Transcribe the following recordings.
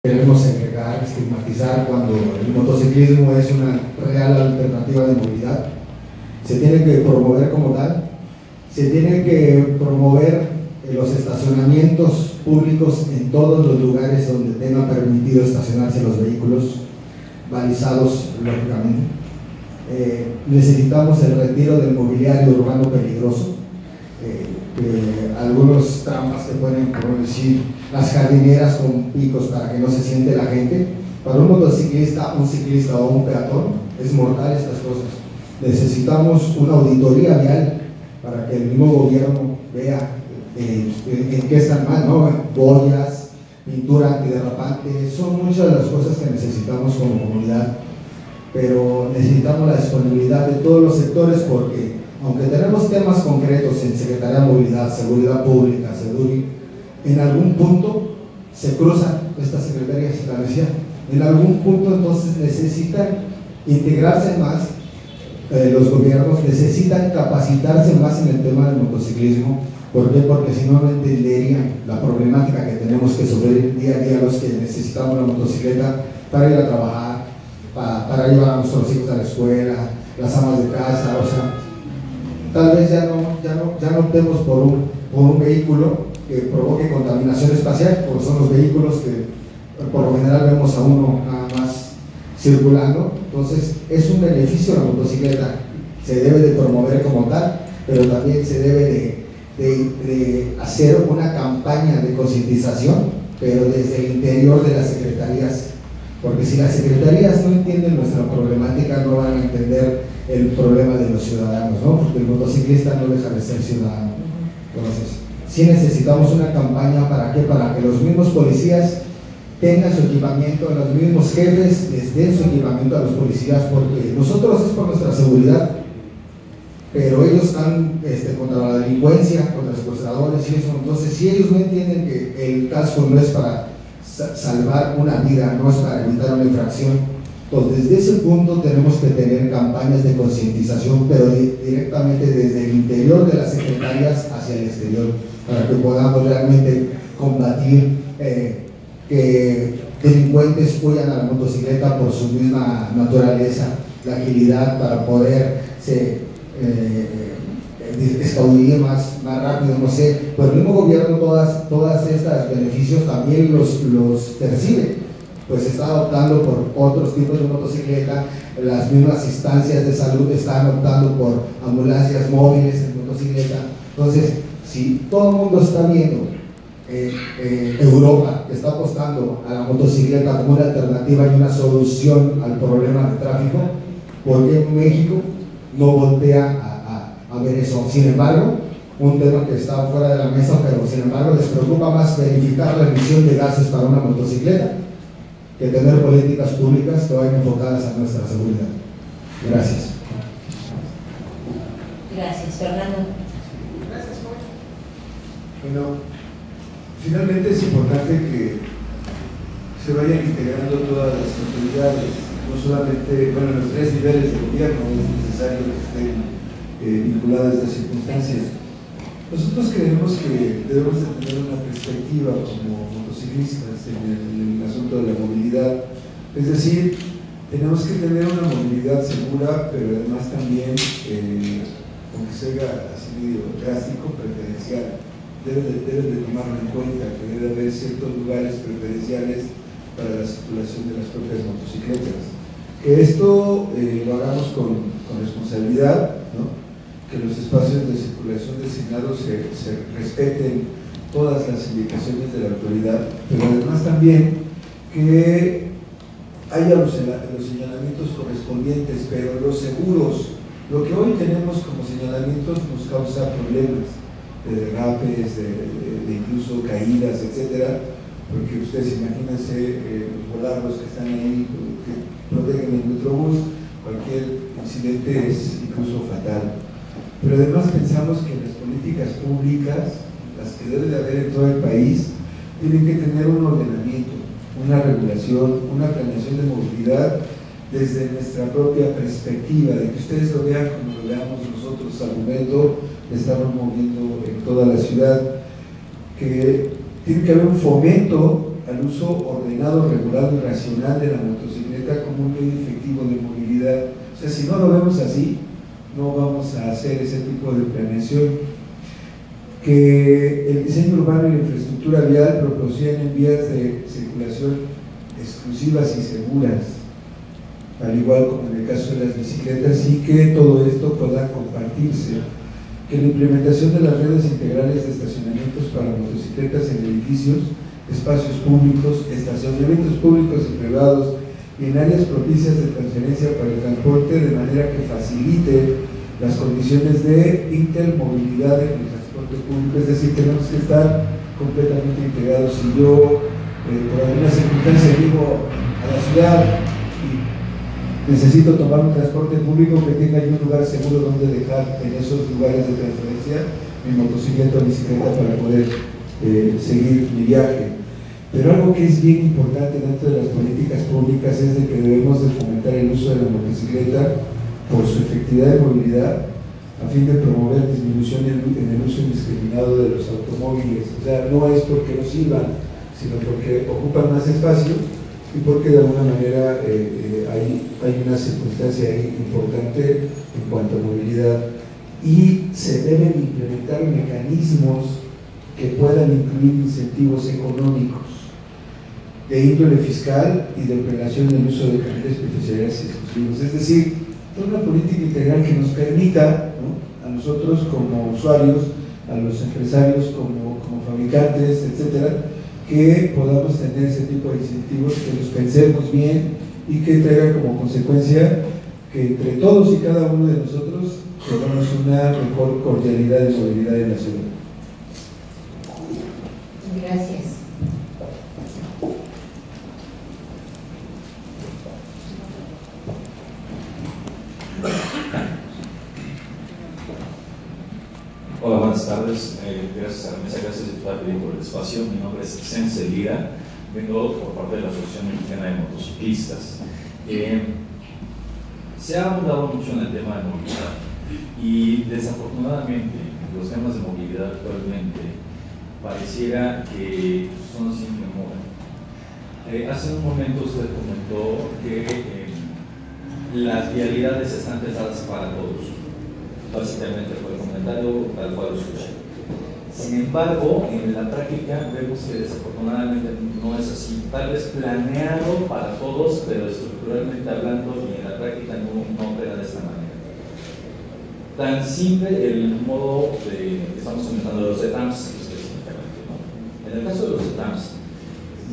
queremos segregar, estigmatizar cuando el motociclismo es una real alternativa de movilidad. Se tiene que promover como tal, se tiene que promover los estacionamientos públicos en todos los lugares donde tengan permitido estacionarse los vehículos, balizados lógicamente. Necesitamos el retiro del mobiliario urbano peligroso, algunos trampas que pueden, como decir, las jardineras con picos para que no se siente la gente. Para un motociclista, un ciclista o un peatón es mortal estas cosas. Necesitamos una auditoría vial para que el mismo gobierno vea en qué están mal, ¿no? Boyas, pintura antiderrapante, son muchas de las cosas que necesitamos como comunidad, pero necesitamos la disponibilidad de todos los sectores, porque aunque tenemos temas concretos en Secretaría de Movilidad, Seguridad Pública, Seduri, en algún punto se cruzan estas secretarías, la decía, en algún punto entonces necesitan integrarse más, los gobiernos necesitan capacitarse más en el tema del motociclismo. ¿Por qué? Porque si no, no entenderían la problemática que tenemos que sufrir día a día los que necesitamos la motocicleta para ir a trabajar, para llevar a nuestros hijos a la escuela, las amas de casa. O sea, tal vez ya no optemos por un vehículo que provoque contaminación espacial, porque son los vehículos que por lo general vemos a uno nada más circulando. Entonces es un beneficio la motocicleta, se debe de promover como tal, pero también se debe de hacer una campaña de concientización, pero desde el interior de las secretarías, porque si las secretarías no entienden nuestra problemática, no van a entender el problema de los ciudadanos, ¿no? Porque el motociclista no deja de ser ciudadano. Entonces, sí necesitamos una campaña. ¿Para qué? Para que los mismos policías tengan su equipamiento, los mismos jefes les den su equipamiento a los policías, porque nosotros es por nuestra seguridad, pero ellos están contra la delincuencia, contra secuestradores y eso. Entonces, si ellos no entienden que el casco no es para salvar una vida, no es para evitar una infracción, entonces desde ese punto tenemos que tener campañas de concientización, pero directamente desde el interior de las secretarias hacia el exterior, para que podamos realmente combatir que delincuentes huyan a la motocicleta por su misma naturaleza, la agilidad para poder escaudillir más rápido, no sé. Pues el mismo gobierno todas estas beneficios también los percibe, pues está optando por otros tipos de motocicleta. Las mismas instancias de salud están optando por ambulancias móviles en motocicleta. Entonces, si todo el mundo está viendo Europa, que está apostando a la motocicleta como una alternativa y una solución al problema de tráfico, ¿por qué México no voltea a ver eso? Sin embargo, un tema que está fuera de la mesa, pero sin embargo les preocupa más verificar la emisión de gases para una motocicleta que tener políticas públicas que vayan enfocadas a nuestra seguridad. Gracias. Gracias, Fernando. Gracias, Juan. Bueno, finalmente es importante que se vayan integrando todas las autoridades, no solamente, bueno, en los tres niveles de gobierno es necesario que estén vinculadas a estas circunstancias. Nosotros creemos que debemos de tener una perspectiva como motociclistas en el asunto de la movilidad, es decir, tenemos que tener una movilidad segura, pero además también, aunque sea así medio drástico, preferencial. Deben de tomarlo en cuenta, que debe haber ciertos lugares preferenciales para la circulación de las propias motocicletas. Que esto lo hagamos con responsabilidad, ¿no? Que los espacios de circulación designados se respeten todas las indicaciones de la autoridad, pero además también que haya los señalamientos correspondientes, pero los seguros. Lo que hoy tenemos como señalamientos nos causa problemas de derrapes, de incluso caídas, etcétera, porque ustedes imagínense los volardos que están ahí, que protegen el metrobús, cualquier incidente es incluso fatal. Pero además pensamos que las políticas públicas, las que debe de haber en todo el país, tienen que tener un ordenamiento, una regulación, una planeación de movilidad desde nuestra propia perspectiva, de que ustedes lo vean como lo veamos nosotros al momento de estarnos moviendo en toda la ciudad, que tiene que haber un fomento a al uso ordenado, regulado y racional de la motocicleta como un medio efectivo de movilidad. O sea, si no lo vemos así, no vamos a hacer ese tipo de planeación. Que el diseño urbano y la infraestructura vial proporcionen vías de circulación exclusivas y seguras, al igual como en el caso de las bicicletas, y que todo esto pueda compartirse. Que la implementación de las redes integrales de estacionamientos para motocicletas en edificios, espacios públicos, estacionamientos públicos y privados y en áreas propicias de transferencia para el transporte, de manera que facilite las condiciones de intermovilidad en el transporte público. Es decir, tenemos que estar completamente integrados. Si yo por alguna circunstancia vivo a la ciudad y necesito tomar un transporte público, que tenga yo un lugar seguro donde dejar en esos lugares de transferencia mi motocicleta o bicicleta para poder seguir mi viaje. Pero algo que es bien importante dentro de las políticas públicas es de que debemos de fomentar el uso de la motocicleta por su efectividad de movilidad, a fin de promover disminución en el uso indiscriminado de los automóviles. O sea, no es porque no sirvan, sino porque ocupan más espacio y porque de alguna manera hay una circunstancia ahí importante en cuanto a movilidad, y se deben implementar mecanismos que puedan incluir incentivos económicos de índole fiscal y de prevención del uso de carriles preferenciales y exclusivos. Es decir, toda una política integral que nos permita, ¿no?, a nosotros como usuarios, a los empresarios como fabricantes, etcétera, que podamos tener ese tipo de incentivos, que los pensemos bien y que traigan como consecuencia que entre todos y cada uno de nosotros tengamos una mejor cordialidad de movilidad en la ciudad. Gracias. Hola, buenas tardes. Gracias a la mesa, gracias diputada por el espacio. Mi nombre es Sense Lira, vengo por parte de la Asociación Mexicana de Motociclistas. Se ha hablado mucho en el tema de movilidad y desafortunadamente los temas de movilidad actualmente pareciera que son sin memoria. Hace un momento usted comentó que las vialidades están pensadas para todos. Básicamente fue el comentario tal cual lo escuché. Sin embargo, en la práctica vemos que desafortunadamente no es así. Tal vez planeado para todos, pero estructuralmente hablando y en la práctica no opera de esta manera. Tan simple el modo de, estamos comentando de los ETAMS específicamente, ¿no? En el caso de los ETAMS,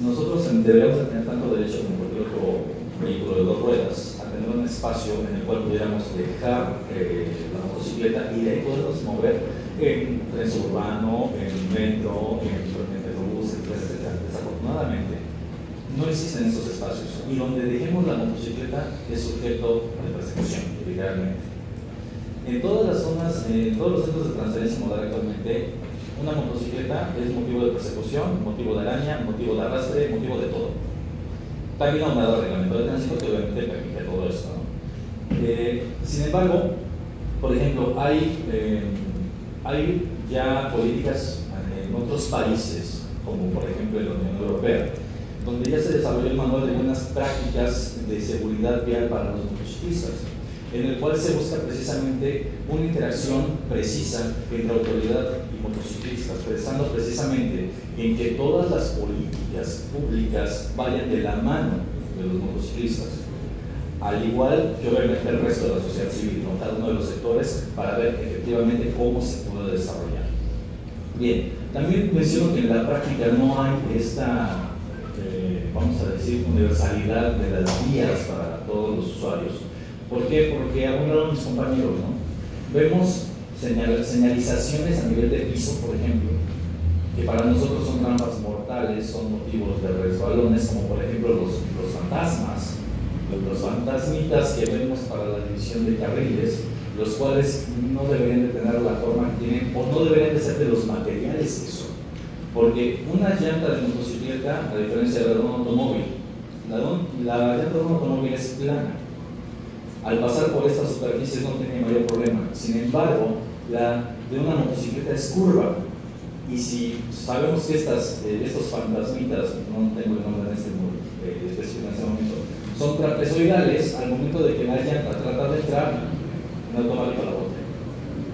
nosotros deberíamos de tener tanto derecho como cualquier otro vehículo de dos ruedas a tener un espacio en el cual pudiéramos dejar la motocicleta y de ahí podernos mover en tren suburbano, en metro, en metrobús, etc. Desafortunadamente no existen esos espacios y donde dejemos la motocicleta es sujeto de persecución, literalmente. En todas las zonas, en todos los centros de transferencia modal actualmente, una motocicleta es motivo de persecución, motivo de araña, motivo de arrastre, motivo de todo. También ha dado el reglamento de tránsito que obviamente permite todo esto, ¿no? Sin embargo, por ejemplo, hay ya políticas en otros países, como por ejemplo en la Unión Europea, donde ya se desarrolló el manual de buenas prácticas de seguridad vial para los motociclistas, en el cual se busca precisamente una interacción precisa entre autoridad y motociclistas, pensando precisamente en que todas las políticas públicas vayan de la mano de los motociclistas, al igual que obviamente el resto de la sociedad civil, ¿no? Cada uno de los sectores, para ver efectivamente cómo se puede desarrollar. Bien, también menciono que en la práctica no hay esta, vamos a decir, universalidad de las vías para todos los usuarios. ¿Por qué? Porque aún no mis compañeros, ¿no? Vemos señalizaciones a nivel de piso, por ejemplo, que para nosotros son trampas mortales, son motivos de resbalones, como por ejemplo los fantasmas, los fantasmitas que vemos para la división de carriles, los cuales no deberían de tener la forma que tienen o no deberían de ser de los materiales que son. Porque una llanta de motocicleta, a diferencia de la de un automóvil, la llanta de un automóvil es plana. Al pasar por estas superficies no tiene mayor problema. Sin embargo, la de una motocicleta es curva Y si sabemos que estos fantasmitas, no tengo el nombre específico en este momento, son trapezoidales, al momento de que la llanta trata de entrar, en automático la bota,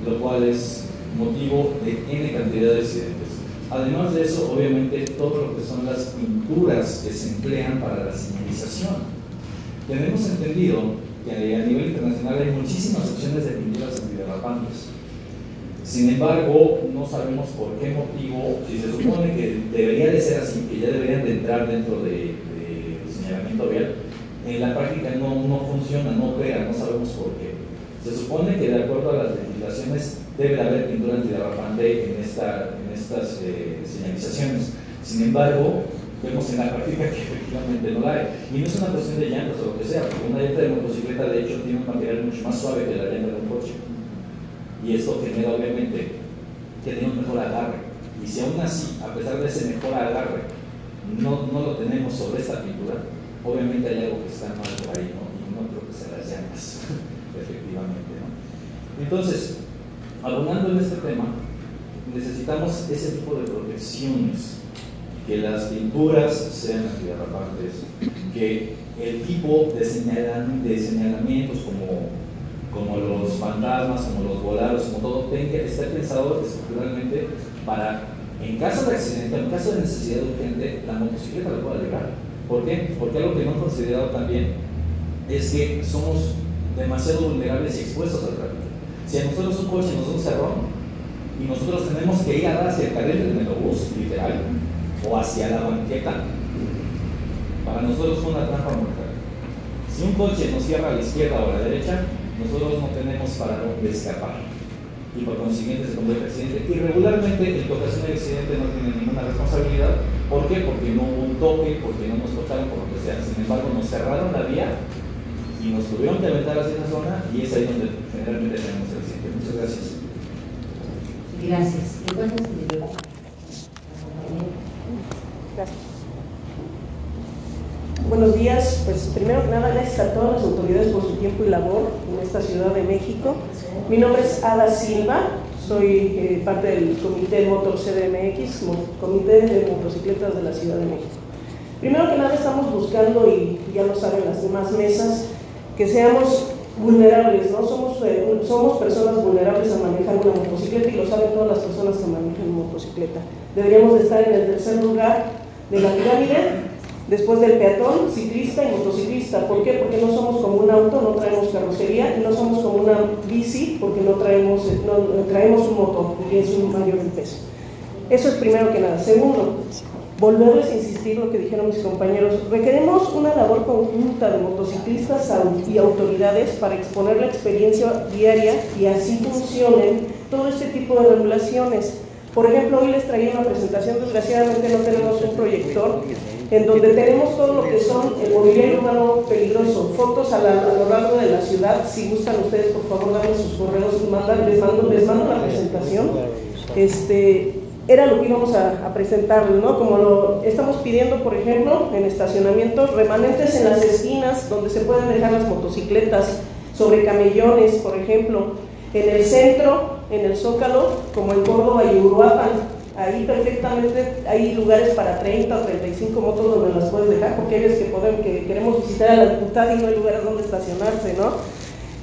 lo cual es motivo de N cantidad de accidentes. Además de eso, obviamente, todo lo que son las pinturas que se emplean para la señalización. Tenemos entendido que a nivel internacional hay muchísimas opciones de pinturas antiderrapantes. Sin embargo, no sabemos por qué motivo, si se supone que debería de ser así, que ya deberían de entrar dentro de señalamiento vial, en la práctica no funciona, no opera, no sabemos por qué. Se supone que de acuerdo a las legislaciones debe de haber pintura antiderrapante en estas señalizaciones. Sin embargo, vemos en la práctica que efectivamente no la hay. Y no es una cuestión de llantas o lo que sea, porque una llanta de motocicleta de hecho tiene un material mucho más suave que la llanta de un coche. Y esto genera obviamente que tiene un mejor agarre. Y si aún así, a pesar de ese mejor agarre, no lo tenemos sobre esta pintura, obviamente hay algo que está mal por ahí, ¿no? Y no creo que sean las llantas, efectivamente, ¿no? Entonces, abonando en este tema, necesitamos ese tipo de protecciones, que las pinturas sean antiderrapantes, que el tipo de señalamientos como los fantasmas, como los volados, como todo, esté pensado estructuralmente para, en caso de accidente, en caso de necesidad urgente, la motocicleta lo pueda llegar. ¿Por qué? Porque algo que no he considerado también es que somos demasiado vulnerables y expuestos al tráfico. Si a nosotros un coche nos da un cerrón y nosotros tenemos que ir a dar hacia el carril del metrobús, literal, o hacia la banqueta, para nosotros fue una trampa mortal. Si un coche nos cierra a la izquierda o a la derecha, nosotros no tenemos para dónde escapar y por consiguiente se convierte en accidente. Y regularmente el que ocasiona el accidente no tiene ninguna responsabilidad. ¿Por qué? Porque no hubo un toque, porque no nos tocaron, por lo que sea. Sin embargo, nos cerraron la vía y nos tuvieron que aventar hacia esa zona, y es ahí donde generalmente tenemos el accidente. Muchas gracias. Gracias. Gracias. Buenos días. Pues primero que nada, gracias a todas las autoridades por su tiempo y labor en esta Ciudad de México. Mi nombre es Ada Silva, soy parte del Comité Motor CDMX, Comité de Motocicletas de la Ciudad de México. Primero que nada, estamos buscando, y ya lo saben las demás mesas, que seamos vulnerables, ¿no? Somos personas vulnerables a manejar una motocicleta, y lo saben todas las personas que manejan motocicleta. Deberíamos de estar en el tercer lugar de la pirámide, después del peatón, ciclista y motociclista. ¿Por qué? Porque no somos como un auto, no traemos carrocería, y no somos como una bici, porque traemos un motor, y es un mayor el peso. Eso es primero que nada. Segundo, volverles a insistir lo que dijeron mis compañeros. Requeremos una labor conjunta de motociclistas y autoridades para exponer la experiencia diaria y así funcionen todo este tipo de regulaciones. Por ejemplo, hoy les traía una presentación, desgraciadamente no tenemos un proyector, en donde tenemos todo lo que son el mobiliario urbano peligroso, fotos a lo largo de la ciudad. Si gustan ustedes, por favor, darme sus correos, les mando la presentación. Era lo que íbamos a presentarles, ¿no? Como lo estamos pidiendo, por ejemplo, en estacionamientos, remanentes en las esquinas donde se pueden dejar las motocicletas, sobre camellones, por ejemplo, en el centro, en el Zócalo, como en Córdoba y Uruapan. Ahí perfectamente hay lugares para 30 o 35 motos donde las puedes dejar, porque hay veces que queremos visitar a la diputada y no hay lugares donde estacionarse, ¿no?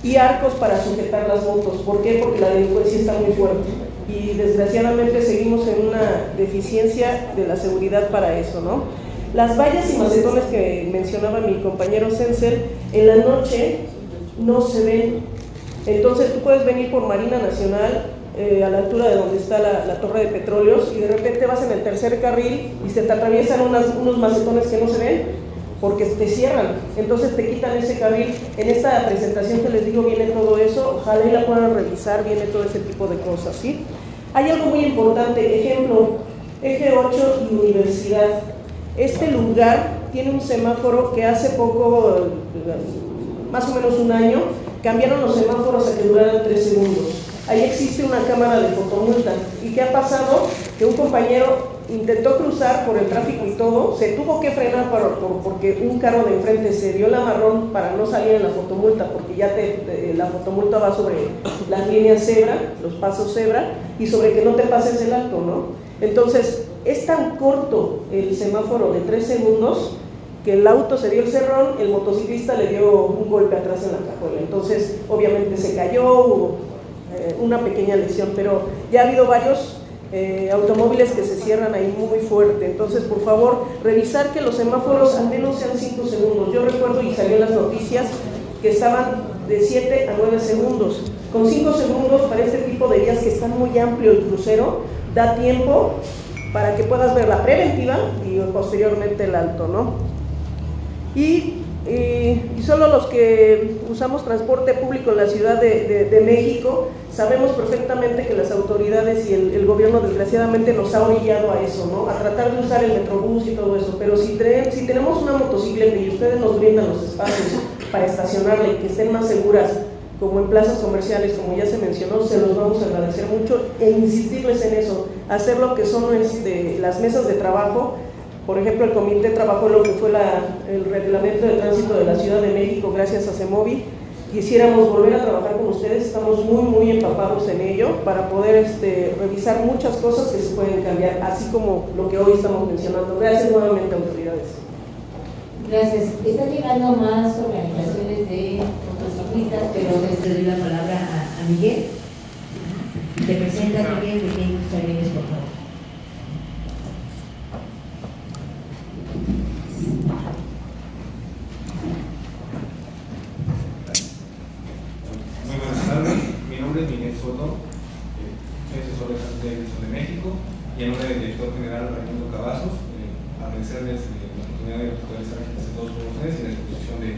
Y arcos para sujetar las motos. ¿Por qué? Porque la delincuencia está muy fuerte y desgraciadamente seguimos en una deficiencia de la seguridad para eso, ¿no? Las vallas y macetones que mencionaba mi compañero Censel, en la noche no se ven. Entonces tú puedes venir por Marina Nacional, a la altura de donde está la torre de petróleos, y de repente vas en el tercer carril y se te atraviesan unos macetones que no se ven porque te cierran, entonces te quitan ese carril. En esta presentación que les digo viene todo eso, ojalá y la puedan revisar, viene todo ese tipo de cosas, ¿sí? Hay algo muy importante, ejemplo, Eje 8 y Universidad. Este lugar tiene un semáforo que hace poco, más o menos un año, cambiaron los semáforos a que duraran 3 segundos. Ahí existe una cámara de fotomulta. ¿Y qué ha pasado? Que un compañero intentó cruzar por el tráfico y todo, se tuvo que frenar porque un carro de enfrente se dio el amarrón para no salir en la fotomulta, porque ya la fotomulta va sobre las líneas cebra, los pasos cebra, y sobre que no te pases el alto, ¿no? Entonces, es tan corto el semáforo de 3 segundos que el auto se dio el cerrón, el motociclista le dio un golpe atrás en la cajuela. Entonces, obviamente se cayó, hubo una pequeña lesión, pero ya ha habido varios automóviles que se cierran ahí muy fuerte. Entonces, por favor, revisar que los semáforos al menos sean 5 segundos. Yo recuerdo y salió en las noticias que estaban de 7 a 9 segundos. Con 5 segundos para este tipo de vías que están muy amplio el crucero, da tiempo para que puedas ver la preventiva y posteriormente el alto, ¿no? Y solo los que usamos transporte público en la Ciudad de México sabemos perfectamente que las autoridades y el gobierno desgraciadamente nos ha orillado a eso, ¿no? A tratar de usar el metrobús y todo eso, pero si tenemos una motocicleta y ustedes nos brindan los espacios para estacionarla y que estén más seguras, como en plazas comerciales, como ya se mencionó, se los vamos a agradecer mucho e insistirles en eso, hacer lo que son las mesas de trabajo. Por ejemplo, el comité trabajó lo que fue el reglamento de tránsito de la Ciudad de México gracias a CEMOVI. Quisiéramos volver a trabajar con ustedes, estamos muy empapados en ello para poder revisar muchas cosas que se pueden cambiar, así como lo que hoy estamos mencionando. Gracias nuevamente, autoridades. Gracias. Están llegando más organizaciones de motociclistas, pero les doy la palabra a Miguel. Te presenta Miguel de qué industria vienes, por favor. Muy buenas tardes, mi nombre es Miguel Soto, soy asesor de Davidson de México y en nombre del director general Raimundo Cavazos, agradecerles la oportunidad de poder estar aquí con todos ustedes y la disposición de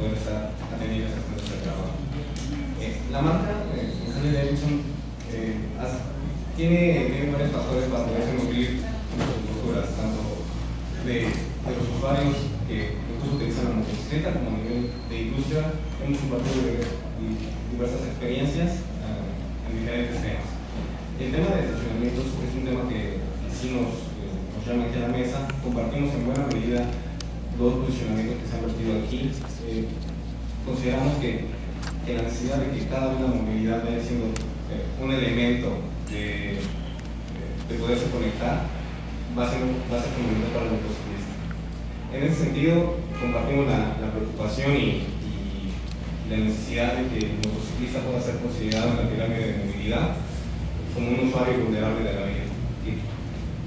poder estar atendiendo a este trabajo. La marca Harley Davidson tiene varios factores para poderse nutrir sus posturas, tanto de los usuarios que incluso utilizan la motocicleta como a nivel de industria. Hemos compartido diversas experiencias en diferentes temas. El tema de estacionamientos es un tema que sí nos llama aquí a la mesa. Compartimos en buena medida los posicionamientos que se han vertido aquí. Consideramos que la necesidad de que cada una movilidad vaya siendo un elemento de poderse conectar va a ser fundamental para el motociclista. En ese sentido, compartimos la preocupación y la necesidad de que el motociclista pueda ser considerado en la pirámide de movilidad como un usuario vulnerable de la vía.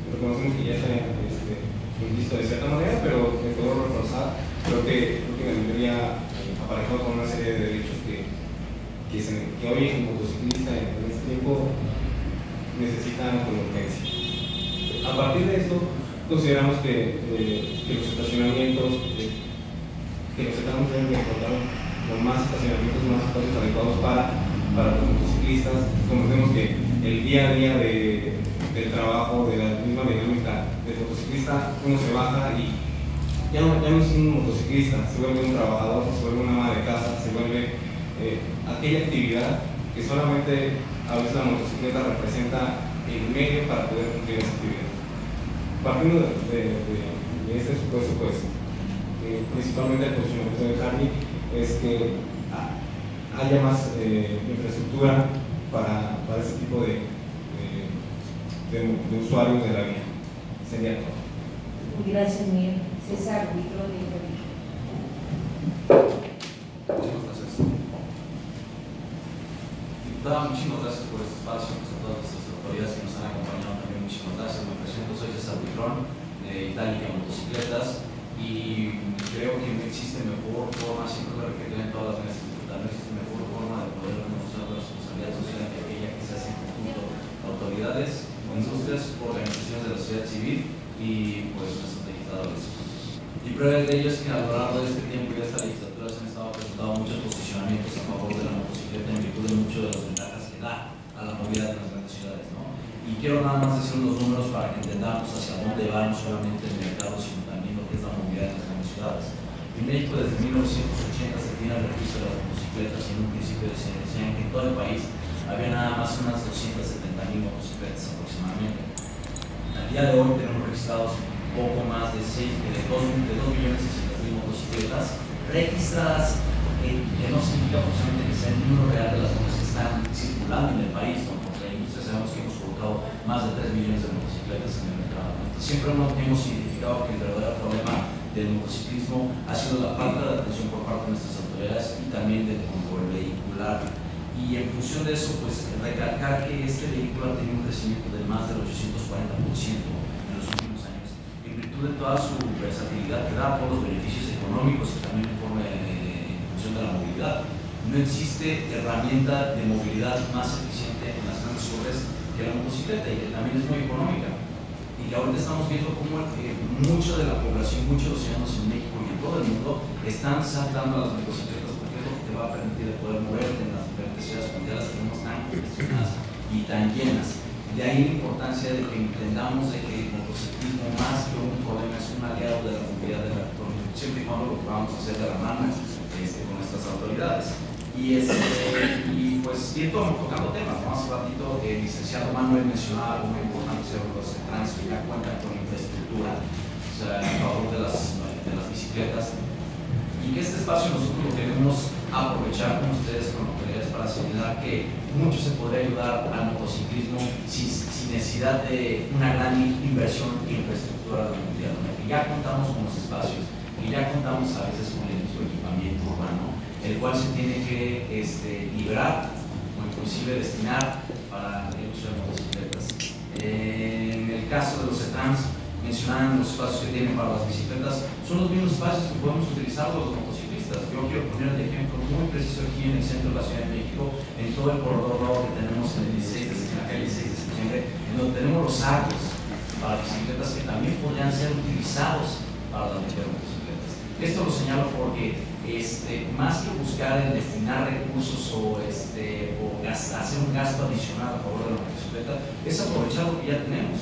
Reconocemos que ya está visto de cierta manera, pero me puedo reforzar. Creo que vendría aparejado con una serie de derechos que hoy el motociclista en este tiempo necesitan con urgencia. A partir de esto, consideramos que los estacionamientos deben encontrar con más estacionamientos, más espacios adecuados para los motociclistas. Conocemos que el día a día del trabajo, de la misma dinámica del motociclista, uno se baja y ya no es un motociclista, se vuelve un trabajador, se vuelve una ama de casa, se vuelve aquella actividad que solamente a veces la motocicleta representa el medio para poder cumplir esa actividad. Partiendo de este supuesto, pues, principalmente el posicionamiento de Harley es que haya más infraestructura para este tipo de usuarios de la vía. Sería todo. Gracias, Miguel. César, micro de Muchas gracias. Diputada, muchísimas gracias por este espacio, a todas nuestras autoridades que nos han acompañado también, muchísimas gracias. Me presento, soy César Buitrón, de Itálica Motocicletas, y creo que no existe mejor forma, siempre lo repito en todas las mesas de diputados, no existe mejor forma de poder demostrar la responsabilidad social que aquella que se hace en conjunto de autoridades, industrias, organizaciones de la sociedad civil y pues nuestros legisladores. Y prueba de ello es que a lo largo de este tiempo y de esta legislatura se han estado presentando muchos posicionamientos a favor de la motocicleta en virtud de muchas de las ventajas que da a la movilidad de las grandes ciudades, ¿no? Y quiero nada más decir unos números para que entendamos hacia dónde va no solamente el mercado, sino también lo que es la movilidad de las grandes ciudades. En México desde 1980 se tiene el registro de las motocicletas y en un principio se decían que en todo el país había nada más unas 270,000 motocicletas aproximadamente. Al día de hoy tenemos registrados poco más de 2,600,000 motocicletas registradas, que no significa posiblemente que sea el número real de las cosas que están circulando en el país, ¿no? Porque la industria sabemos que hemos colocado colocado más de 3 millones de motocicletas en el mercado. Entonces, siempre hemos identificado que el verdadero problema del motociclismo ha sido la falta de atención por parte de nuestras autoridades y también del control vehicular. Y en función de eso, pues recalcar que este vehículo ha tenido un crecimiento de más del 840% en los últimos años, en virtud de toda su versatilidad que da, todos los beneficios económicos y también en función de la movilidad. No existe herramienta de movilidad más eficiente en las grandes urbes que la motocicleta, y que también es muy económica. Y que ahorita estamos viendo cómo mucha de la población, muchos de los ciudadanos en México y en todo el mundo están saltando a las motocicletas, porque es lo que te va a permitir de poder moverte en las diferentes ciudades cuando ya las tenemos tan congestionadas y tan llenas. De ahí la importancia de que entendamos de que el motociclismo, más que un problema, es un aliado de la movilidad de la economía, siempre y cuando lo que vamos a hacer de la mano con nuestras autoridades. Y pues tocando temas, ¿no? Hace ratito el licenciado Manuel mencionaba algo muy importante sobre los trans que ya cuentan con infraestructura, o sea, a favor de las bicicletas, y que este espacio nosotros lo queremos aprovechar con ustedes, con autoridades, para señalar que mucho se podría ayudar al motociclismo sin necesidad de una gran inversión en infraestructura de la movilidad, que ya contamos con los espacios, y ya contamos a veces con el mismo equipamiento urbano, el cual se tiene que liberar o inclusive destinar para el uso de motocicletas. En el caso de los trans, mencionaban los espacios que tienen para las bicicletas, son los mismos espacios que podemos utilizar los motociclistas. Yo quiero poner el ejemplo muy preciso aquí en el centro de la Ciudad de México, en todo el corredor rojo que tenemos en la calle 6 de septiembre, en donde tenemos los arcos para bicicletas que también podrían ser utilizados para las motocicletas. Esto lo señalo porque más que buscar en destinar recursos o hacer un gasto adicional a favor de la motocicleta, es aprovechar lo que ya tenemos.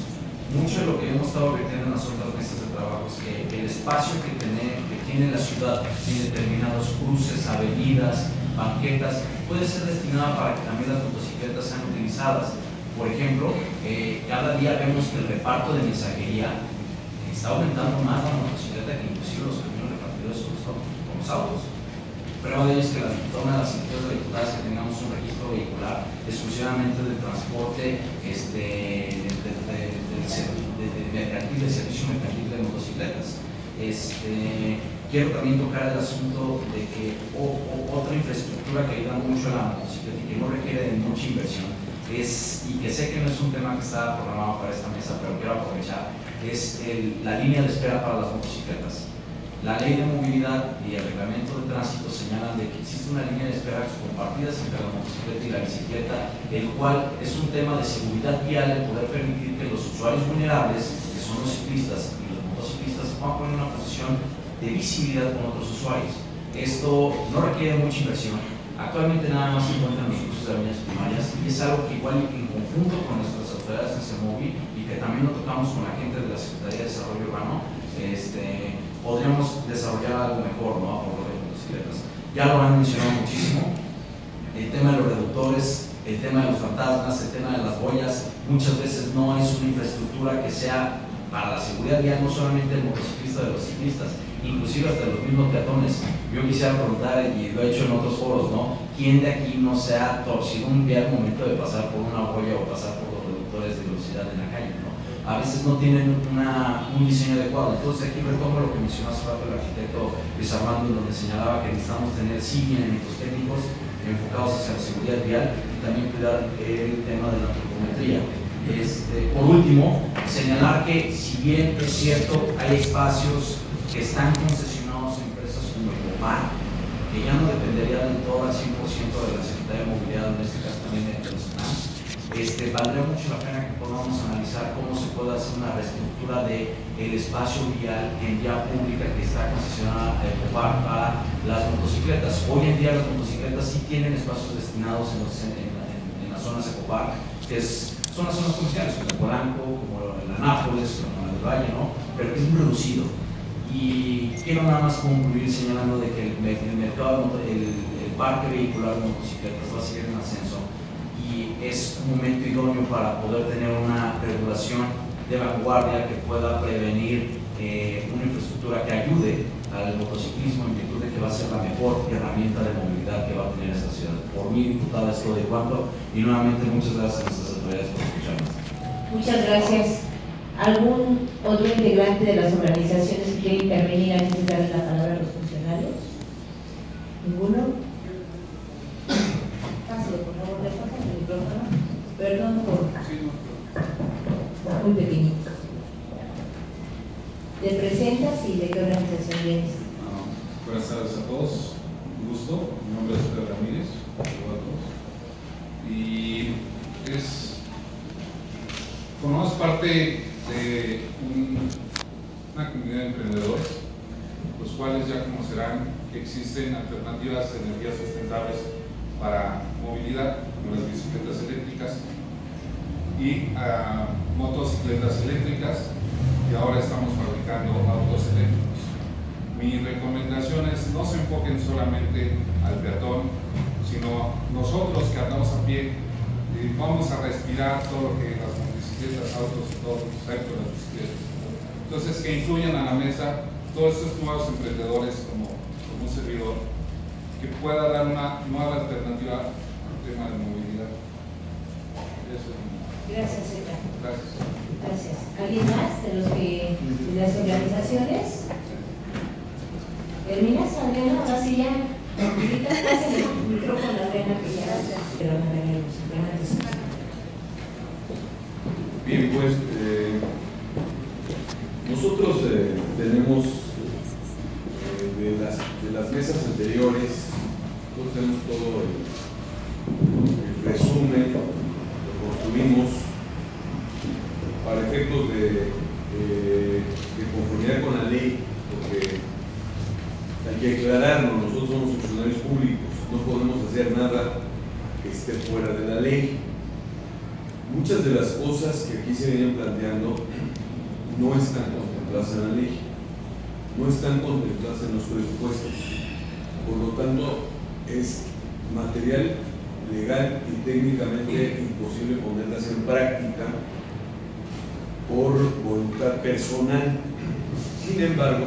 Mucho de lo que hemos estado vertiendo en las otras mesas de trabajo es que el espacio que tiene la ciudad en determinados cruces, avenidas, banquetas, puede ser destinado para que también las motocicletas sean utilizadas. Por ejemplo, cada día vemos que el reparto de mensajería está aumentando más la motocicleta que inclusive los camiones repartidores con los autos. Prueba de ello es que una de las iniciativas diputadas que tengamos un registro vehicular exclusivamente del transporte del servicio mercantil de motocicletas. Quiero también tocar el asunto de que otra infraestructura que ayuda mucho a la motocicleta y que no requiere de mucha inversión y que sé que no es un tema que está programado para esta mesa, pero quiero aprovechar, es la línea de espera para las motocicletas. La ley de movilidad y el reglamento de tránsito señalan de que existe una línea de espera compartidas entre la motocicleta y la bicicleta, el cual es un tema de seguridad vial, de poder permitir que los usuarios vulnerables, que son los ciclistas y los motociclistas, puedan poner una posición de visibilidad con otros usuarios. Esto no requiere mucha inversión. Actualmente nada más se encuentran los cursos de avenidas primarias, y es algo que igual en conjunto con nuestras autoridades en CEMOVI, y que también lo tocamos con la gente de la Secretaría de Desarrollo Urbano, podríamos desarrollar algo mejor, ¿no?, a favor de las motocicletas. Ya lo han mencionado muchísimo, el tema de los reductores, el tema de los fantasmas, el tema de las boyas. Muchas veces no es una infraestructura que sea para la seguridad vial, no solamente del motociclista, de los ciclistas, inclusive hasta los mismos peatones. Yo quisiera preguntar, y lo he hecho en otros foros, ¿no?, ¿quién de aquí no se ha torcido un pie al momento de pasar por una boya o pasar por los reductores de velocidad en la calle, ¿no? A veces no tienen un diseño adecuado. Entonces aquí retomo lo que mencionó hace rato el arquitecto Luis Armando, donde señalaba que necesitamos tener lineamientos técnicos enfocados hacia la seguridad vial y también cuidar el tema de la antropometría. Por último, señalar que si bien es cierto, hay espacios que están concesionados a empresas como Ecopar, que ya no dependería del todo al 100% de la Secretaría de Movilidad, en este caso también de los trans, valdría mucho la pena que podamos analizar cómo se puede hacer una reestructura del espacio vial en vía pública que está concesionada a Ecopar para las motocicletas. Hoy en día las motocicletas sí tienen espacios destinados en las zonas Ecopar, que son las zonas comerciales, como el Polanco, como la Nápoles, como la del Valle, ¿no?, pero que es muy reducido. Y quiero nada más concluir señalando de que el mercado, el parque vehicular de motocicletas va a seguir en ascenso, y es un momento idóneo para poder tener una regulación de vanguardia que pueda prevenir una infraestructura que ayude al motociclismo, en virtud de que va a ser la mejor herramienta de movilidad que va a tener esta ciudad. Por mí, diputada, es todo de cuanto, y nuevamente muchas gracias a nuestras autoridades por escucharnos. Muchas gracias. ¿Algún otro integrante de las organizaciones que quiere intervenir antes de darle la palabra a los funcionarios? ¿Ninguno? Pásale, por favor, le pasan el micrófono. Perdón por muy pequeñito. ¿Te presentas y de qué organización vienes? Buenas tardes a todos, un gusto. Mi nombre es Pedro Ramírez, y formamos parte de una comunidad de emprendedores, los cuales ya conocerán que existen alternativas de energías sustentables para movilidad, como las bicicletas eléctricas y motocicletas eléctricas, y ahora estamos fabricando autos eléctricos. Mi recomendación es no se enfoquen solamente al peatón, sino nosotros que andamos a pie, vamos a respirar todo lo que las motocicletas, autos y todo lo que está con las bicicletas. Entonces, que incluyan a la mesa todos estos nuevos emprendedores como un servidor, que pueda dar una nueva alternativa al tema de movilidad. Eso es. Gracias, Edgar. Gracias. Gracias. ¿Alguien más de los que de las organizaciones? ¿Terminas, Adriana? Ahora sí ya. Ahorita estás en el micrófono, Adriana, que ya te van a venir los integrantes. Bien, pues nosotros tenemos de las mesas anteriores, nosotros tenemos todo el resumen, lo construimos para efectos de conformidad con la ley, porque hay que aclararlo, nosotros somos funcionarios públicos, no podemos hacer nada que esté fuera de la ley. Muchas de las cosas que aquí se vienen planteando no están contempladas en la ley, no están contempladas en los presupuestos, por lo tanto es material legal y técnicamente imposible ponerlas en práctica por voluntad personal. Sin embargo,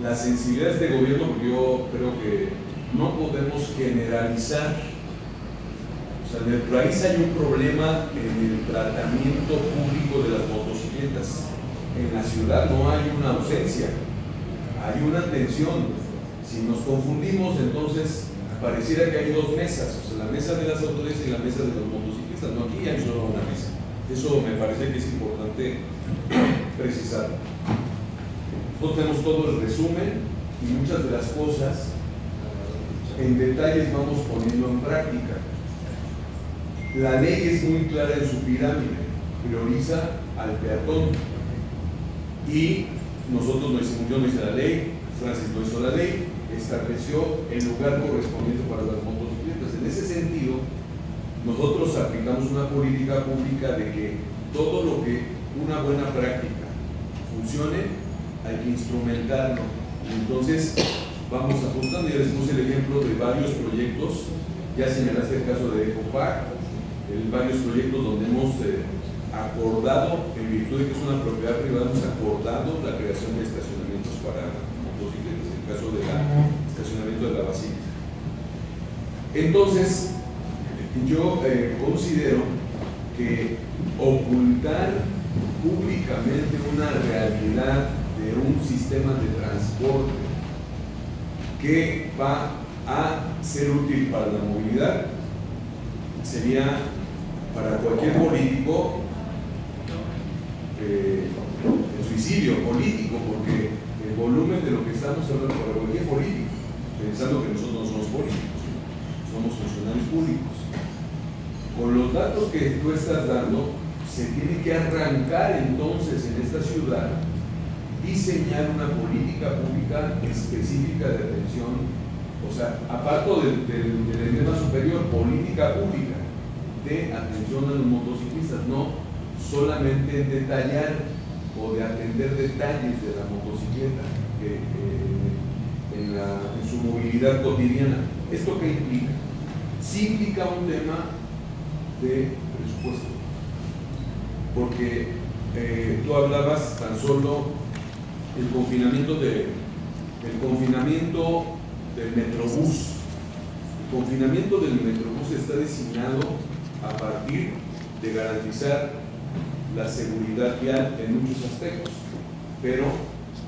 la sensibilidad de este gobierno, porque yo creo que no podemos generalizar. O sea, en el país hay un problema en el tratamiento público de las motocicletas. En la ciudad no hay una ausencia, hay una atención. Si nos confundimos, entonces pareciera que hay dos mesas, o sea, la mesa de las autoridades y la mesa de los motociclistas. No, aquí hay solo una mesa. Eso me parece que es importante precisar. Nosotros tenemos todo el resumen y muchas de las cosas en detalles vamos poniendo en práctica. La ley es muy clara en su pirámide, prioriza al peatón y nosotros no hicimos, yo no hice la ley, Francis no hizo la ley, estableció el lugar correspondiente para las motocicletas. En ese sentido, nosotros aplicamos una política pública de que todo lo que una buena práctica funcione, hay que instrumentarlo. Entonces, vamos ajustando. Ya les puse el ejemplo de varios proyectos, ya señalaste el caso de Ecopark, varios proyectos donde hemos acordado, en virtud de que es una propiedad privada, hemos acordado la creación de estacionamientos para motocicletas, en el caso del estacionamiento de la Basílica. Entonces, yo considero que ocultar públicamente una realidad de un sistema de transporte que va a ser útil para la movilidad sería para cualquier político el suicidio político, porque el volumen de lo que estamos hablando para cualquier político, pensando que nosotros no somos políticos, somos funcionarios públicos. Con los datos que tú estás dando, se tiene que arrancar entonces en esta ciudad, diseñar una política pública específica de atención, o sea, aparte del tema superior, política pública de atención a los motociclistas, no solamente detallar o de atender detalles de la motocicleta en su movilidad cotidiana. ¿Esto qué implica? Sí implica un tema de presupuesto, porque tú hablabas tan solo el confinamiento del Metrobús. El confinamiento del Metrobús está designado a partir de garantizar la seguridad vial en muchos aspectos, pero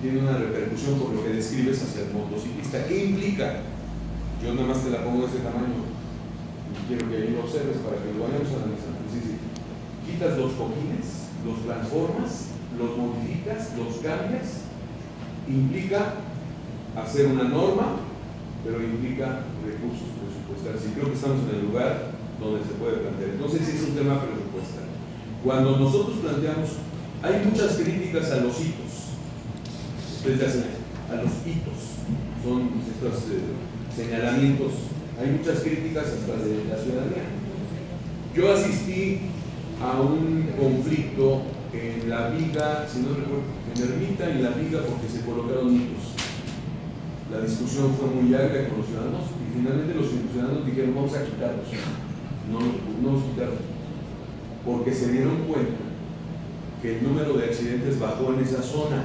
tiene una repercusión por lo que describes hacia el motociclista. ¿Qué implica? Yo nada más te la pongo de ese tamaño y quiero que ahí lo observes para que lo vayamos analizando. Es decir, quitas los cojines, los transformas, los modificas, los cambias, implica hacer una norma, pero implica recursos presupuestarios. Y creo que estamos en el lugar donde se puede plantear. Entonces es un tema presupuestario. Cuando nosotros planteamos, hay muchas críticas a los hitos. Ustedes ya saben, a los hitos, son estos señalamientos. Hay muchas críticas hasta de la ciudadanía. Yo asistí a un conflicto en la viga, si no recuerdo, en Ermita y en la viga porque se colocaron hitos. La discusión fue muy larga con los ciudadanos y finalmente los ciudadanos dijeron vamos a quitarlos. No los quitaron porque se dieron cuenta que el número de accidentes bajó en esa zona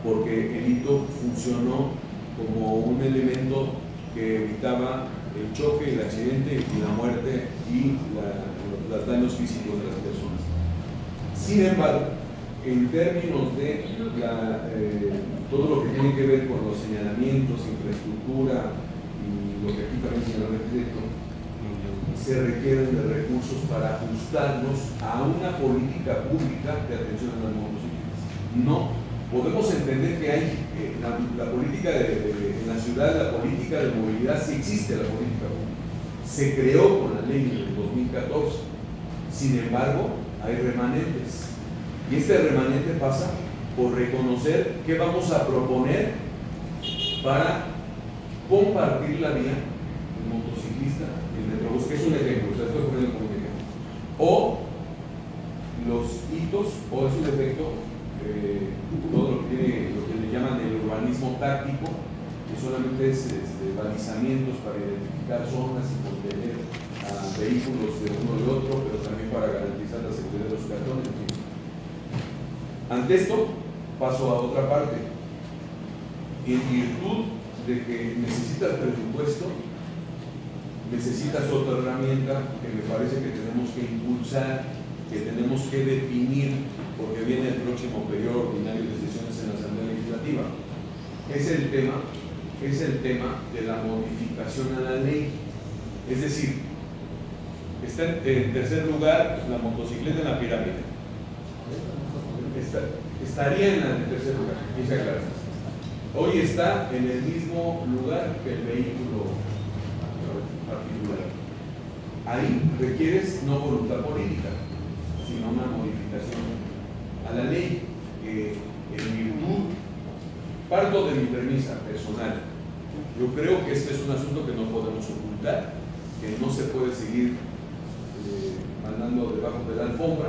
porque el hito funcionó como un elemento que evitaba el choque, el accidente y la muerte y los daños físicos de las personas. Sin embargo, en términos de todo lo que tiene que ver con los señalamientos, infraestructura y lo que aquí también señaló el arquitecto, se requieren de recursos para ajustarnos a una política pública de atención a las motocicletas. No podemos entender que hay la política en la ciudad, la política de movilidad, sí existe la política pública. Se creó con la ley del 2014. Sin embargo, hay remanentes. Y este remanente pasa por reconocer qué vamos a proponer para compartir la vía, el motociclista, el metrobús, que es un ejemplo, o sea, estoy poniendo como un ejemplo. O los hitos, o es un efecto, todo lo que le llaman el urbanismo táctico, que solamente es balizamientos para identificar zonas y contener a vehículos de uno y otro, pero también para garantizar la seguridad de los peatones. Ante esto, paso a otra parte. En virtud de que necesitas presupuesto, necesitas otra herramienta que me parece que tenemos que impulsar, que tenemos que definir, porque viene el próximo periodo ordinario de sesiones en la Asamblea Legislativa. Es el tema de la modificación a la ley. Es decir, está en tercer lugar la motocicleta en la pirámide. Estaría en el tercer lugar, dice aclarar. Hoy está en el mismo lugar que el vehículo particular. Ahí requieres no voluntad política, sino una modificación a la ley que en virtud, parto de mi premisa personal, yo creo que este es un asunto que no podemos ocultar, que no se puede seguir mandando debajo de la alfombra,